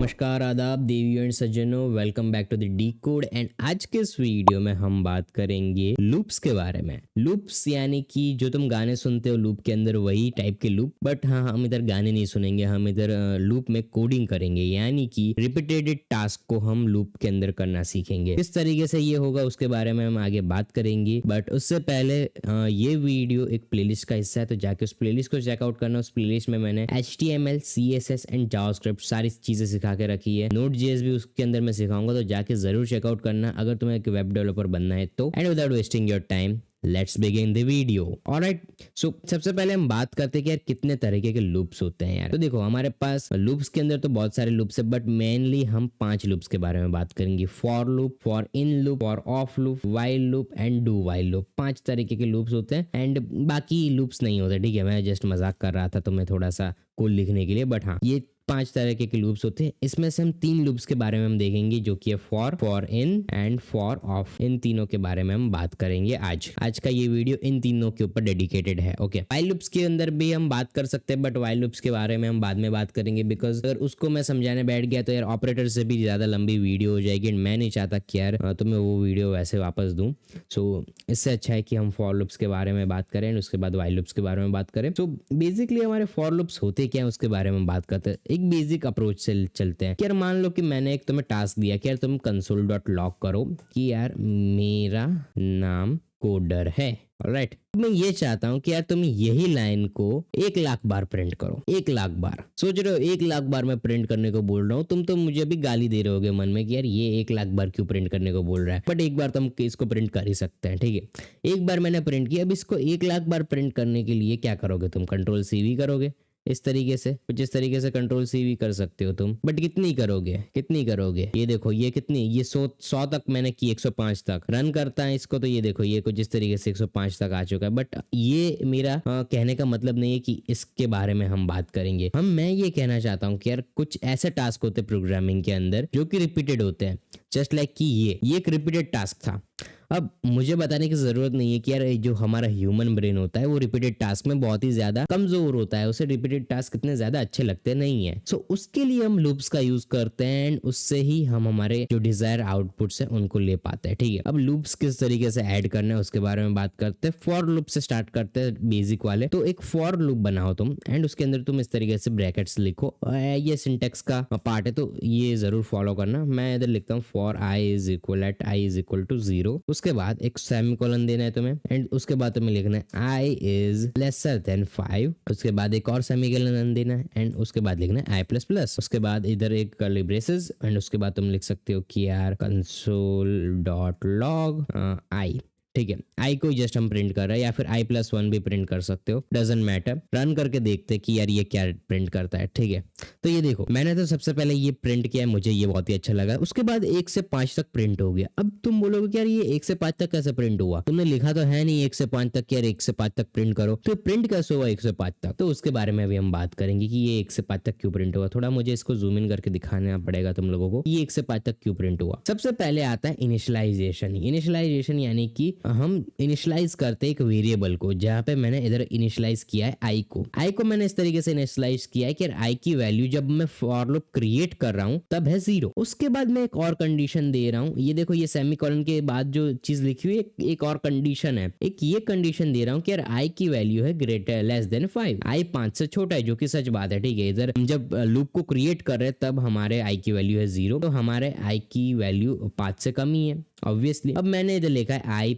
नमस्कार, आदाब, देवियों एंड सज्जनों, welcome back to the D code. And आज के इस वीडियो में हम बात करेंगे लूप्स के बारे में। लूप्स यानी कि जो तुम गाने सुनते हो लूप के अंदर, वही टाइप के लूप। बट हाँ, हम इधर गाने नहीं सुनेंगे, हम इधर लूप में कोडिंग करेंगे, यानी कि रिपीटेड टास्क को हम लूप के अंदर करना सीखेंगे। किस तरीके से ये होगा उसके बारे में हम आगे बात करेंगे। बट उससे पहले ये वीडियो एक प्लेलिस्ट का हिस्सा है, तो जाके उस प्लेलिस्ट को चेकआउट करना। उस प्लेलिस्ट में मैंने HTML, CSS एंड जावास्क्रिप्ट सारी चीजें सिखा के रखी है। Node.js भी उसके अंदर मैं सिखाऊंगा, तो जाके जरूर चेकआउट करना अगर तुम्हें एक वेब डेवलपर बनना है तो। And without wasting your time, let's begin the video. Alright, so सबसे पहले हम बात करते हैं कि यार कितने तरीके के लूप्स होते हैं यार। तो देखो, हमारे पास लूप्स के अंदर तो बहुत सारे लूप्स है, बट मेनली हम 5 लूप्स के बारे में बात करेंगे। For loop, for in loop, for of loop, while loop and do while loop. 5 तरीके के लूप्स होते हैं एंड बाकी लूप्स नहीं होते। ठीक है, मैं जस्ट मजाक कर रहा था तुम्हें थोड़ा सा कूल लिखने के लिए, बट हाँ, ये 5 तरीके के लूप्स होते हैं। इसमें से हम 3 लूप्स के बारे में हम देखेंगे, जो कि है for, for in and for of. इन तीनों के बारे में हम बात करेंगे आज का ये वीडियो इन तीनों के ऊपर डेडिकेटेड है। ओके, वाइल लूप्स के अंदर भी हम बात कर सकते हैं, बट वाइल लूप्स के बारे में हम बाद में बात करेंगे, बिकॉज अगर उसको मैं समझाने बैठ गया तो यार ऑपरेटर से भी ज्यादा लंबी वीडियो हो जाएगी एंड मैं नहीं चाहता कि यार तुम्हें वो वीडियो वैसे वापस दूं। सो इससे अच्छा है कि हम फॉर लूप्स के बारे में बात करें, उसके बाद वाइल लूप्स के बारे में बात करें। सो बेसिकली हमारे फॉर लूप्स होते क्या है उसके बारे में बात करते हैं। एक बेसिक अप्रोच से चलते हैं कि यार मान लो कि मैंने एक तुम्हें टास्क दिया कि यार तुम console.log करो कि यार मेरा नाम कोडर है। ऑलराइट, मैं ये चाहता हूं कि यार तुम यही लाइन को 1 लाख बार प्रिंट करो। 1 लाख बार सोच रहे हो, 1 लाख बार मैं प्रिंट करने को बोल रहा हूं, तुम तो मुझे अभी गाली दे रहे होगे मन में कि यार ये 1 लाख बार क्यों प्रिंट करने को बोल रहा है। बट एक बार तुम इसको प्रिंट कर ही सकते हैं। ठीक है, एक बार मैंने प्रिंट किया, अब इसको 1 लाख बार प्रिंट करने के लिए क्या करोगे तुम? Ctrl+C करोगे इस तरीके से, कुछ इस तरीके से Ctrl+C कर सकते हो तुम। बट कितनी करोगे? ये देखो, ये कितनी, ये 100 तक मैंने की, 105 तक रन करता है इसको, तो ये देखो ये कुछ इस तरीके से 105 तक आ चुका है। बट ये मेरा कहने का मतलब नहीं है कि इसके बारे में हम बात करेंगे। मैं ये कहना चाहता हूँ कि यार कुछ ऐसे टास्क होते हैं प्रोग्रामिंग के अंदर जो कि रिपीटेड होते हैं, जस्ट लाइक कि ये एक रिपीटेड टास्क था। अब मुझे बताने की जरूरत नहीं है कि यार जो हमारा ह्यूमन ब्रेन होता है वो रिपीटेड टास्क में बहुत ही ज्यादा कमजोर होता है, उसे रिपीटेड टास्क इतने ज्यादा अच्छे लगते नहीं है। सो उसके लिए हम लूप्स का यूज करते हैं एंड उससे ही हम हमारे जो डिजायर आउटपुट्स है उनको ले पाते हैं। ठीक है, अब लूप्स किस तरीके से ऐड करना है उसके बारे में बात करते हैं। फॉर लूप से स्टार्ट करते हैं, बेसिक वाले। तो एक फॉर लूप बनाओ तुम एंड उसके अंदर तुम इस तरीके से ब्रैकेट्स लिखो। ये सिंटेक्स का पार्ट है तो ये जरूर फॉलो करना। मैं इधर लिखता हूँ for i is equal to 0। उसके बाद एक सेमीकोलन देना है तुम्हें एंड उसके बाद तुम्हें लिखना है i इज लेसर देन 5। उसके बाद एक और सेमीकोलन देना है एंड उसके बाद लिखना है i++। उसके बाद इधर एक कर्ली ब्रेसेस एंड उसके बाद तुम लिख सकते हो कि यार console.log i। ठीक है, आई को जस्ट हम प्रिंट कर रहे हैं, या फिर i+1 भी प्रिंट कर सकते हो, डजंट मैटर। रन करके देखते कि यार ये क्या प्रिंट करता है। ठीक है, तो ये देखो, मैंने तो सबसे पहले ये प्रिंट किया, मुझे ये बहुत ही अच्छा लगा। उसके बाद 1 से 5 तक प्रिंट हो गया। अब तुम बोलोगे कि यार ये 1 से 5 तक कैसे प्रिंट हुआ? तुमने लिखा तो है नहीं 1 से 5 तक कि यार 1 से 5 तक प्रिंट करो, तो प्रिंट कैसे हुआ 1 से 5 तक? तो उसके बारे में भी हम बात करेंगे कि ये 1 से 5 तक क्यों प्रिंट हुआ। थोड़ा मुझे इसको जूम इन करके दिखाना पड़ेगा तुम लोगों को, ये 1 से 5 तक क्यों प्रिंट हुआ। सबसे पहले आता है इनिशियलाइजेशन यानी कि हम इनिशियलाइज करते एक वेरिएबल को, जहां पे मैंने इधर इनिशियलाइज किया है आई को मैंने इस तरीके से इनिशियलाइज किया है कि आई की वैल्यू जब मैं फॉर लूप क्रिएट कर रहा हूं तब है 0। उसके बाद मैं एक और कंडीशन दे रहा हूं, ये देखो, ये सेमीकोलन के बाद जो चीज लिखी हुई है एक और कंडीशन है। एक ये कंडीशन दे रहा हूं कि यार आई की वैल्यू है ग्रेटर लेस देन 5। आई 5 से छोटा है, जो कि सच बात है। ठीक है, इधर हम जब लूप को क्रिएट कर रहे हैं तब हमारे आई की वैल्यू है 0, तो हमारे आई की वैल्यू 5 से कम ही है ऑब्वियसली। अब मैंने इधर लिखा है i++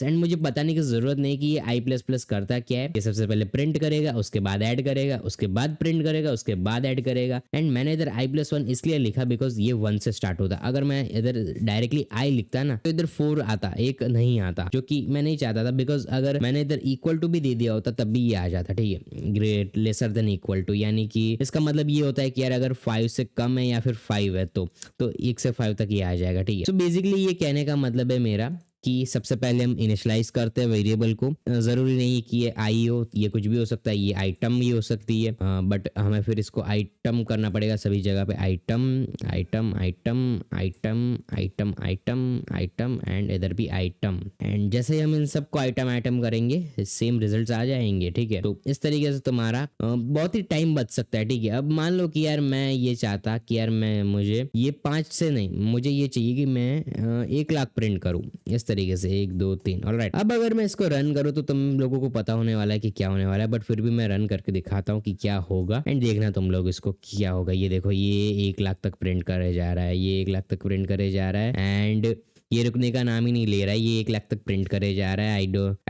एंड मुझे बताने की जरूरत नहीं कि ये i++ करता क्या है। ये सबसे पहले प्रिंट करेगा, उसके बाद ऐड करेगा, उसके बाद प्रिंट करेगा, उसके बाद ऐड करेगा। एंड मैंने इधर i+1 इसलिए लिखा बिकॉज ये 1 से स्टार्ट होता। अगर मैं इधर डायरेक्टली i लिखता ना तो इधर 4 आता, 1 नहीं आता, जो कि मैं नहीं चाहता था। बिकॉज अगर मैंने इधर इक्वल टू भी दे दिया होता तब भी ये आ जाता। ठीक है, great lesser than equal to, यानी कि इसका मतलब ये होता है कि यार अगर 5 से कम है या फिर 5 है तो 1 से 5 तक ये आ जाएगा। ठीक है, तो बेसिकली ये कहने का मतलब है मेरा कि सबसे पहले हम इनिशियलाइज करते हैं वेरिएबल को। जरूरी नहीं है कि ये आई हो, ये कुछ भी हो सकता है, ये आइटम भी हो सकती है, बट हमें फिर इसको आइटम करना पड़ेगा सभी जगह पे। Item item item item item item item and इधर भी आइटम। एंड जैसे ही हम इन सबको आइटम आइटम करेंगे सेम रिजल्ट्स आ जाएंगे, ठीक है। तो इस तरीके से तुम्हारा बहुत ही टाइम बच सकता है, ठीक है। अब मान लो कि यार मैं ये चाहता कि यार मुझे ये 5 से नहीं, मुझे ये चाहिए कि मैं 1 लाख प्रिंट करूं इस तरीके से, 1 2 3। ऑलराइट, अब अगर मैं इसको रन करूं तो तुम लोगों को पता होने वाला है कि क्या होने वाला है, बट फिर भी मैं रन करके दिखाता हूं कि क्या होगा एंड देखना तुम लोग इसको क्या होगा। ये देखो, ये 1 लाख तक प्रिंट करे जा रहा है, ये 1 लाख तक प्रिंट करे जा रहा है एंड ये रुकने का नाम ही नहीं ले रहा है, ये 1 लाख तक प्रिंट करे जा रहा है। आई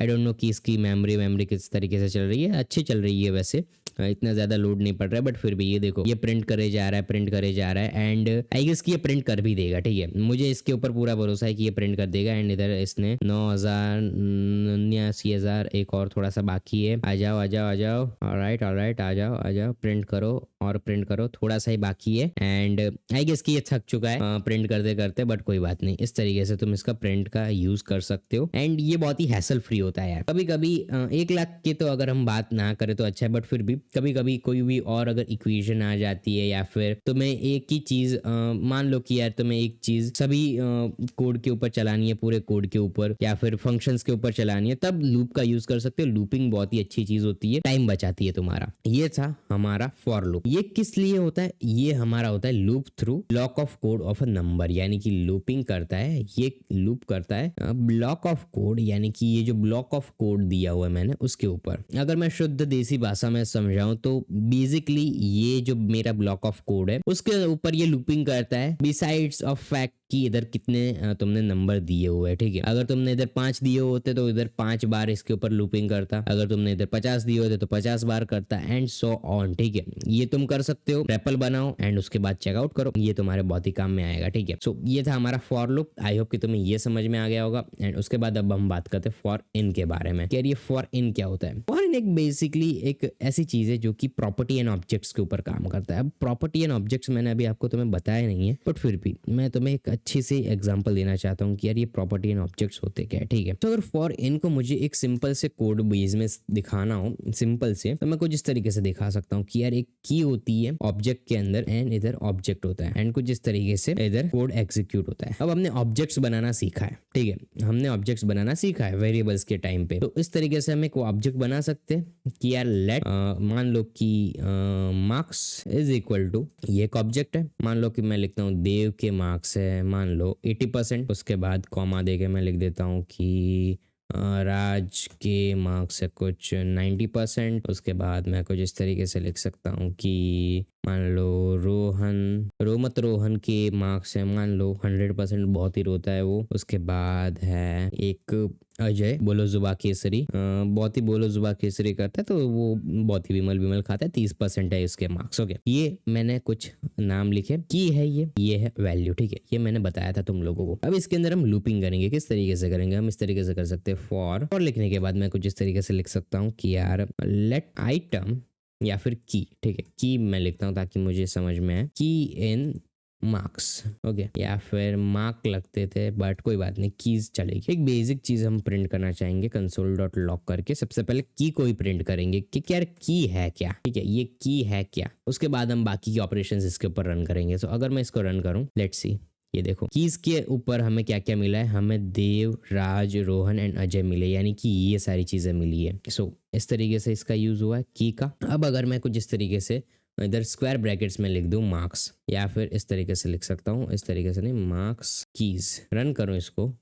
डोंट नो कि इसकी मेमोरी किस तरीके से चल रही है। अच्छी चल रही है वैसे, इतना ज्यादा लोड नहीं पड़ रहा है, बट फिर भी ये देखो, ये प्रिंट करे जा रहा है, प्रिंट करे जा रहा है एंड आई गेस कि ये प्रिंट कर भी देगा, ठीक है। मुझे इसके ऊपर पूरा भरोसा है कि ये प्रिंट कर देगा। एंड इधर इसने 9,000 89,000, एक और थोड़ा सा बाकी है। आ जाओ आ जाओ आ जाओ, ऑलराइट ऑलराइट, आ जाओ आ जाओ, प्रिंट करो और प्रिंट करो, थोड़ा सा ही बाकी है। एंड आई गेस कि ये थक चुका है प्रिंट करते करते, बट कोई बात नहीं। इस तरीके से तुम इसका प्रिंट का यूज कर सकते हो एंड ये बहुत ही हैसल फ्री होता है यार। कभी कभी 1 लाख की तो अगर हम बात ना करें तो अच्छा है, बट फिर भी कभी कभी कोई भी और अगर इक्वेशन आ जाती है या फिर तुम्हें एक ही चीज मान लो कि यार तुम्हें एक चीज सभी कोड के ऊपर चलानी है, पूरे कोड के ऊपर या फिर फंक्शंस के ऊपर चलानी है, तब लूप का यूज कर सकते हो। लूपिंग बहुत ही अच्छी चीज होती है, टाइम बचाती है तुम्हारा। ये था हमारा फॉर लूप। ये किस लिए होता है? ये हमारा होता है loop through block of code of a number, यानी कि लूपिंग करता है, ये लूप करता है ब्लॉक ऑफ कोड, यानी कि ये जो ब्लॉक ऑफ कोड दिया हुआ है मैंने उसके ऊपर। अगर मैं शुद्ध देसी भाषा में समझाऊं तो बेसिकली ये जो मेरा ब्लॉक ऑफ कोड है उसके ऊपर ये लूपिंग करता है, बिसाइड्स ऑफ फैक्ट कि इधर कितने तुमने नंबर दिए हुए हैं, ठीक है। अगर तुमने इधर 5 दिए होते तो इधर 5 बार इसके ऊपर लूपिंग करता, अगर तुमने इधर 50 दिए होते तो 50 बार करता एंड सो ऑन, ठीक है। ये तुम कर सकते हो, रेपल बनाओ एंड उसके बाद चेकआउट करो, ये तुम्हारे बहुत ही काम में आएगा, ठीक है। सो ये था हमारा फॉर लूप। आई होप कि तुम्हें ये समझ में आ गया होगा। एंड उसके बाद अब हम बात करते हैं फॉर इन के बारे में। यार ये फॉर इन क्या होता है? फॉर इन एक बेसिकली एक ऐसी चीज है जो कि प्रॉपर्टी एंड ऑब्जेक्ट्स के ऊपर काम करता है। अब प्रॉपर्टी एंड ऑब्जेक्ट्स मैंने अभी आपको तुम्हें बताया नहीं है, बट फिर भी मैं तुम्हें एक अच्छी सी एग्जांपल देना चाहता हूँ कि यार ये प्रॉपर्टी एंड ऑब्जेक्ट्स होते क्या है, ठीक है। तो अगर फॉर इन को मुझे एक सिंपल से कोड बेस में दिखाना हो, सिंपल से, तो मैं कुछ इस तरीके से दिखा सकता हूँ कि यार एक की होती है ऑब्जेक्ट के अंदर एंड इधर ऑब्जेक्ट होता है एंड कुछ इस तरीके से इधर कोड एग्जीक्यूट होता है। अब हमने ऑब्जेक्ट्स बनाना सीखा है, ठीक है, हमने ऑब्जेक्ट्स बनाना सीखा है वेरिएबल्स के टाइम पे। तो इस तरीके से हम एक ऑब्जेक्ट बना सकते हैं कि यार लेट मान लो कि मार्क्स इज इक्वल टू, ये एक ऑब्जेक्ट है। मान लो कि मैं लिखता हूँ देव के मार्क्स है मान लो 80%, उसके बाद कॉमा देके मैं लिख देता हूँ कि राज के मार्क्स है कुछ 90%। उसके बाद मैं कुछ इस तरीके से लिख सकता हूँ कि मान लो रोहन के मार्क्स है मान लो 100%, बहुत ही रोता है वो। उसके बाद है एक अजय बोलो जुबा केसरी, बहुत ही बोलो जुबा केसरी करता है, तो वो बहुत ही विमल खाता है, 30% है इसके मार्क्स। ओके, ये मैंने कुछ नाम लिखे, की है ये है वैल्यू, ठीक है। ये मैंने बताया था तुम लोगों को। अब इसके अंदर हम लूपिंग करेंगे। किस तरीके से करेंगे? हम इस तरीके से कर सकते हैं फॉर लिखने के बाद मैं कुछ इस तरीके से लिख सकता हूँ कि यार लेट आइटम या फिर की, ठीक है, की मैं लिखता हूँ ताकि मुझे समझ में आए, की इन मार्क्स, ओके, या फिर मार्क लगते थे बट कोई बात नहीं, कीज चलेगी। एक बेसिक चीज हम प्रिंट करना चाहेंगे कंसोल डॉट लॉग करके। सबसे पहले की को ही प्रिंट करेंगे कि यार की है क्या, ठीक है, ये की है क्या। उसके बाद हम बाकी की ऑपरेशंस इसके ऊपर रन करेंगे। तो अगर मैं इसको रन करूं, लेट्स सी, ये देखो कीज के ऊपर हमें क्या क्या मिला है, हमें देव, राज, रोहन एंड अजय मिले, यानी कि ये सारी चीजें मिली है। सो इस तरीके से इसका यूज हुआ है की का। अब अगर मैं कुछ इस तरीके से इधर स्क्वायर ब्रैकेट्स में लिख दूं मार्क्स, या फिर इस तरीके से लिख सकता हूँ, इस तरीके से नहीं, मार्क्स कीज, रन करूँ इसको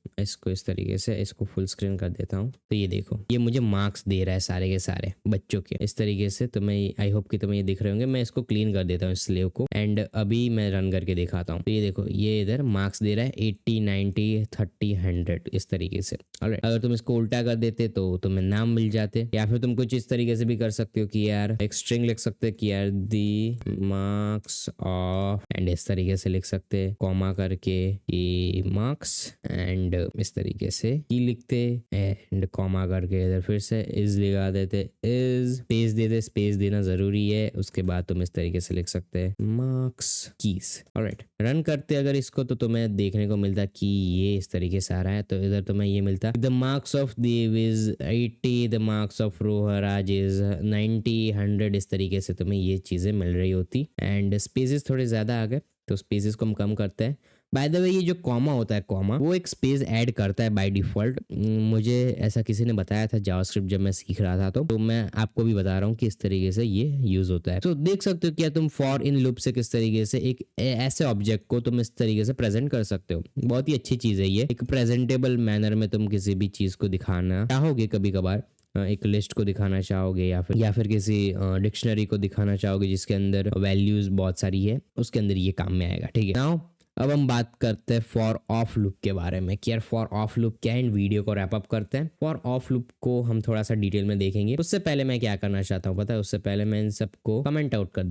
इस तरीके से, इसको फुल स्क्रीन कर देता हूँ। तो ये देखो, ये मुझे मार्क्स दे रहा है सारे के सारे बच्चों के, इस तरीके से। तो मैं आई होप कि तुम्हें ये दिख रहे होंगे। मैं इसको क्लीन कर देता हूँ इस स्लेव को एंड अभी मैं रन करके दिखाता हूँ। तो ये देखो, ये इधर मार्क्स दे रहा है 80 90 30 100 इस तरीके से। ऑलराइट, अगर तुम इसको उल्टा कर देते तो तुम्हें नाम मिल जाते, या फिर तुम कुछ इस तरीके से भी कर सकते हो कि यार एक स्ट्रिंग लिख सकते हो कि यार दी मार्क्स ऑफ ऑफ एंड इस तरीके से लिख सकते हैं कॉमा करके ये मार्क्स एंड इस तरीके से की लिखते एंड कॉमा करके इधर फिर से इज लगा देते, इज स्पेस देते, स्पेस देना जरूरी है। उसके बाद तुम इस तरीके से लिख सकते हैं मार्क्स कीज। ऑलराइट, रन करते अगर इसको तो तुम्हें देखने को मिलता कि ये इस तरीके से आ रहा है। तो इधर तुम्हें ये मिलता the marks of Dev is 80, the marks of Rohraj is 90, 100, इस तरीके से तुम्हें ये चीजें मिल रही होती। एंड स्पेसेस थोड़े ज्यादा आ गए तो स्पेसेस को हम कम करते हैं। बाय द वे ये जो कॉमा होता है, कॉमा वो एक स्पेस ऐड करता है बाय डिफॉल्ट। मुझे ऐसा किसी ने बताया था जावास्क्रिप्ट जब मैं सीख रहा था, तो मैं आपको भी बता रहा हूँ कि इस तरीके से ये यूज होता है। तो देख सकते हो क्या तुम फॉर इन लूप से किस तरीके से एक ऐसे ऑब्जेक्ट को तुम इस तरीके से प्रेजेंट कर सकते हो। बहुत ही अच्छी चीज है ये। एक प्रेजेंटेबल मैनर में तुम किसी भी चीज को दिखाना चाहोगे, कभी कभार एक लिस्ट को दिखाना चाहोगे या फिर किसी डिक्शनरी को दिखाना चाहोगे जिसके अंदर वैल्यूज बहुत सारी है, उसके अंदर ये काम में आएगा। ठीक है, नाउ अब हम बात करते हैं फॉर ऑफ लूप के बारे में कि यार फॉर ऑफ लूप क्या है। इन वीडियो को रैप अप करते हैं। फॉर ऑफ लूप को हम थोड़ा सा डिटेल में देखेंगे। उससे पहले मैं क्या करना चाहता हूँ पता है, उससे पहले मैं इन सबको कमेंट आउट कर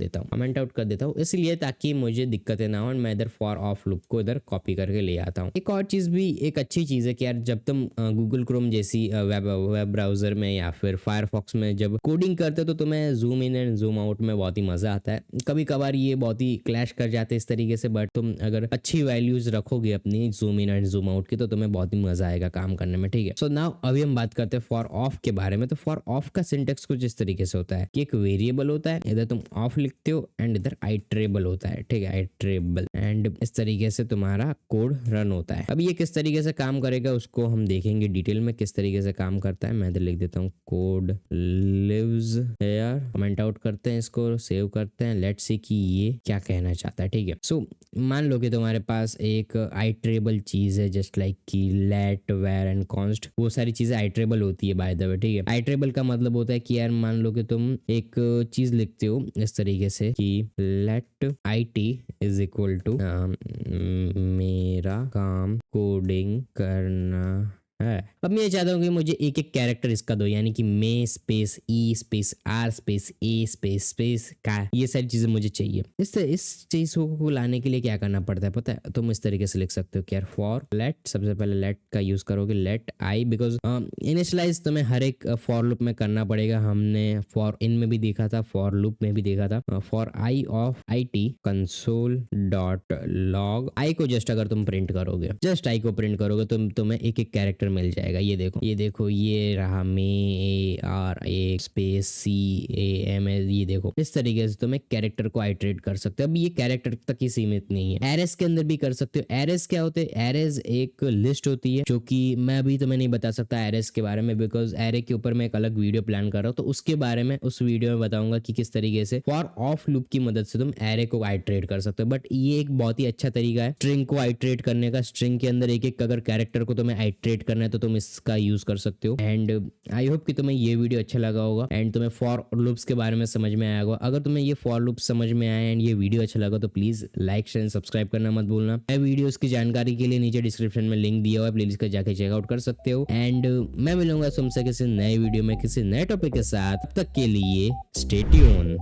देता हूँ इसलिए ताकि मुझे दिक्कतें ना हो। मैं इधर फॉर ऑफ लूप को इधर कॉपी करके ले आता हूँ। एक और चीज भी एक अच्छी चीज है कि यार जब तुम गूगल क्रोम जैसी वेब ब्राउजर में या फिर फायरफॉक्स में जब कोडिंग करते हो तो तुम्हें zoom in and zoom out में बहुत ही मजा आता है। कभी कभार ये बहुत ही क्लैश कर जाते हैं इस तरीके से, बट तुम अगर अच्छी वैल्यूज रखोगे अपनी zoom in and zoom out की तो तुम्हें बहुत ही मजा आएगा काम करने में। ठीक है, सो नाउ अभी हम बात करते हैं फॉर ऑफ के बारे में। तो फॉर ऑफ का सिंटेक्स कुछ इस तरीके से होता है कि एक वेरिएबल होता है, इधर तुम ऑफ लिखते हो एंड इधर आइटरेबल होता है। ठीक है, आइटरेबल, एंड इस तरीके से तुम्हारा कोड रन होता है। अब ये किस तरीके से काम करेगा उसको हम देखेंगे डिटेल में किस तरीके से काम करता है। मैं इधर लिख देता हूँ code lives here, comment out करते हैं, इसको सेव करते हैं, लेट्स सी कि ये क्या कहना चाहता है। ठीक है, सो मान लो कि तुम्हारे पास एक आइटरेबल चीज है जस्ट लाइक कि लेट वेर एंड कॉन्स्ट, वो सारी चीजें आइटरेबल होती है बाय द वे। ठीक है, आइटरेबल का मतलब होता है कि यार मान लो कि तुम एक चीज लिखते हो इस तरीके से कि let IT is equal to मेरा काम कोडिंग करना है। अब मैं ये चाहता हूँ कि मुझे एक एक कैरेक्टर इसका दो, यानी कि मे space E space R space A space space का, ये सारी चीजें मुझे चाहिए। इस चीज को लाने के लिए क्या करना पड़ता है पता है, तुम इस तरीके से लिख सकते हो कि यार फॉर लेट, सबसे पहले लेट का यूज करोगे, लेट आई, बिकॉज इनिशियलाइज तुम्हें हर एक फॉर लूप में करना पड़ेगा। हमने फॉर इन में भी देखा था, फॉर लूप में भी देखा था। For i of IT console dot log, i को जस्ट अगर तुम प्रिंट करोगे, जस्ट आई को प्रिंट करोगे तो तुम्हें एक एक कैरेक्टर मिल जाएगा। ये देखो ये रहा मे AR स्पेस CAM, ये देखो इस तरीके से तुम एक कैरेक्टर को आइटरेट कर सकते हो। अब ये कैरेक्टर तक ही सीमित नहीं है, एरेस के अंदर भी कर सकते हो। एरेस क्या होते हैं, एरेस एक लिस्ट होती है जो कि मैं अभी तुम्हें नहीं बता सकता एरेस के बारे में, बिकॉज एरे के ऊपर मैं एक अलग वीडियो प्लान कर रहा हूँ, तो उसके बारे में उस वीडियो में बताऊंगा कि किस तरीके से फॉर ऑफ लूप की मदद से तुम एरे को आइटरेट कर सकते हो। बट ये एक बहुत ही अच्छा तरीका है स्ट्रिंग को आइटरेट करने का। स्ट्रिंग के अंदर एक एक अगर कैरेक्टर को तुम्हें आइटरेट करना है तो तुम इसका यूज कर सकते हो। एंड आई होप कि तुम्हें ये वीडियो अच्छा लगा होगा एंड तुम्हें फॉर लूप्स के बारे में समझ में आया होगा। अगर तुम्हें ये फॉर लूप समझ में आया एंड ये वीडियो अच्छा लगा तो प्लीज लाइक शेयर सब्सक्राइब करना मत भूलना। मैं वीडियोस की जानकारी के लिए नीचे डिस्क्रिप्शन में लिंक दिया हुआ है, प्लीज इसका जाके चेकआउट कर सकते हो। एंड मैं मिलूंगा तुमसे किसी नए वीडियो में किसी नए टॉपिक के साथ। तब तक के लिए स्टे ट्यून।